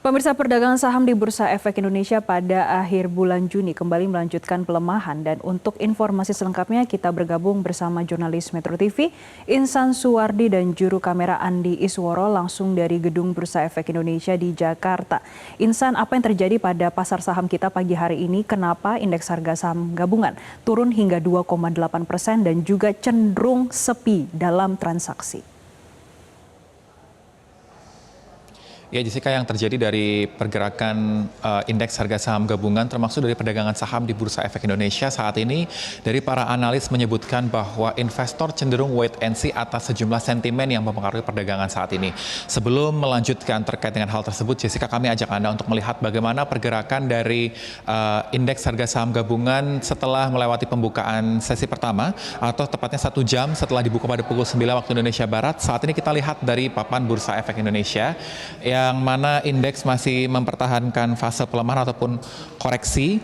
Pemirsa, perdagangan saham di Bursa Efek Indonesia pada akhir bulan Juni kembali melanjutkan pelemahan. Dan untuk informasi selengkapnya kita bergabung bersama jurnalis Metro TV, Insan Suwardi dan juru kamera Andi Isworo langsung dari Gedung Bursa Efek Indonesia di Jakarta. Insan, apa yang terjadi pada pasar saham kita pagi hari ini? Kenapa indeks harga saham gabungan turun hingga 2,8% dan juga cenderung sepi dalam transaksi? Ya, Jessica, yang terjadi dari pergerakan indeks harga saham gabungan termasuk dari perdagangan saham di Bursa Efek Indonesia saat ini, dari para analis menyebutkan bahwa investor cenderung wait and see atas sejumlah sentimen yang mempengaruhi perdagangan saat ini. Sebelum melanjutkan terkait dengan hal tersebut, Jessica, kami ajak Anda untuk melihat bagaimana pergerakan dari indeks harga saham gabungan setelah melewati pembukaan sesi pertama, atau tepatnya 1 jam setelah dibuka pada pukul 9 waktu Indonesia Barat. Saat ini kita lihat dari papan Bursa Efek Indonesia, yang mana indeks masih mempertahankan fase pelemahan ataupun koreksi.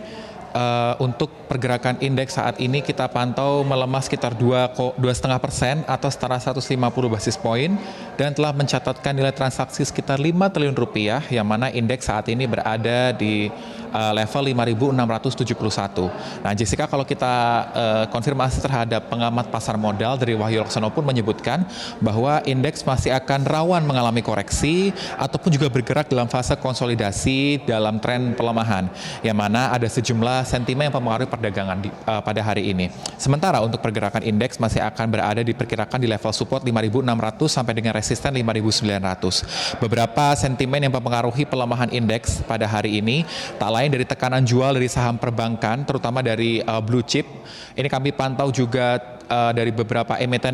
Untuk pergerakan indeks saat ini kita pantau melemah sekitar 2,5% atau setara 150 basis poin dan telah mencatatkan nilai transaksi sekitar 5 triliun rupiah, yang mana indeks saat ini berada di level 5.671. Nah, Jessica, kalau kita konfirmasi terhadap pengamat pasar modal dari Wahyu Laksono pun menyebutkan bahwa indeks masih akan rawan mengalami koreksi ataupun juga bergerak dalam fase konsolidasi dalam tren pelemahan, yang mana ada sejumlah sentimen yang mempengaruhi perdagangan pada hari ini. Sementara untuk pergerakan indeks masih akan berada diperkirakan di level support 5.600 sampai dengan resisten 5.900. Beberapa sentimen yang mempengaruhi pelemahan indeks pada hari ini tak lain dari tekanan jual dari saham perbankan, terutama dari blue chip. Ini kami pantau juga dari beberapa emiten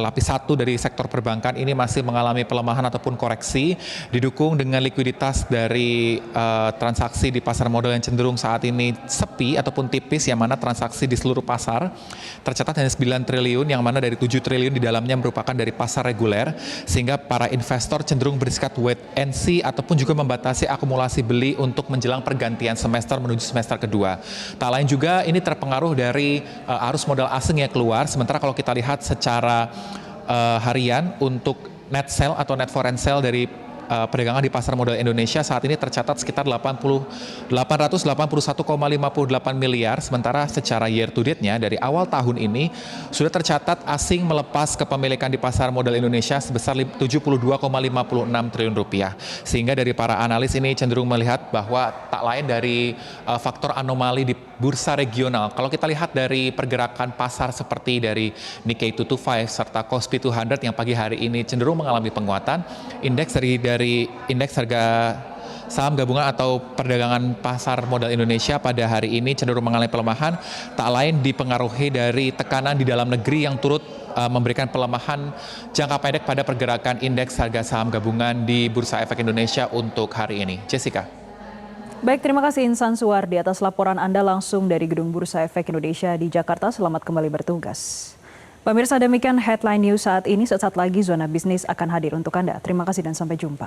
lapis 1 dari sektor perbankan ini masih mengalami pelemahan ataupun koreksi, didukung dengan likuiditas dari transaksi di pasar modal yang cenderung saat ini sepi ataupun tipis, yang mana transaksi di seluruh pasar tercatat hanya 9 triliun, yang mana dari 7 triliun di dalamnya merupakan dari pasar reguler, sehingga para investor cenderung bersikap wait and see ataupun juga membatasi akumulasi beli untuk menjelang pergantian semester menuju semester kedua. Tak lain juga ini terpengaruh dari arus modal asing yang keluar. Sementara kalau kita lihat secara harian untuk net sell atau net foreign sell dari perdagangan di pasar modal Indonesia saat ini tercatat sekitar 881,58 miliar, sementara secara year to date-nya dari awal tahun ini sudah tercatat asing melepas kepemilikan di pasar modal Indonesia sebesar 72,56 triliun rupiah. Sehingga dari para analis ini cenderung melihat bahwa tak lain dari faktor anomali di bursa regional. Kalau kita lihat dari pergerakan pasar seperti dari Nikkei 225 serta Kospi 200 yang pagi hari ini cenderung mengalami penguatan, indeks dari indeks harga saham gabungan atau perdagangan pasar modal Indonesia pada hari ini cenderung mengalami pelemahan, tak lain dipengaruhi dari tekanan di dalam negeri yang turut memberikan pelemahan jangka pendek pada pergerakan indeks harga saham gabungan di Bursa Efek Indonesia untuk hari ini. Jessica. Baik, terima kasih Insan Suwardi atas laporan Anda langsung dari Gedung Bursa Efek Indonesia di Jakarta. Selamat kembali bertugas. Pemirsa, demikian headline news saat ini. Sesaat lagi Zona Bisnis akan hadir untuk Anda. Terima kasih dan sampai jumpa.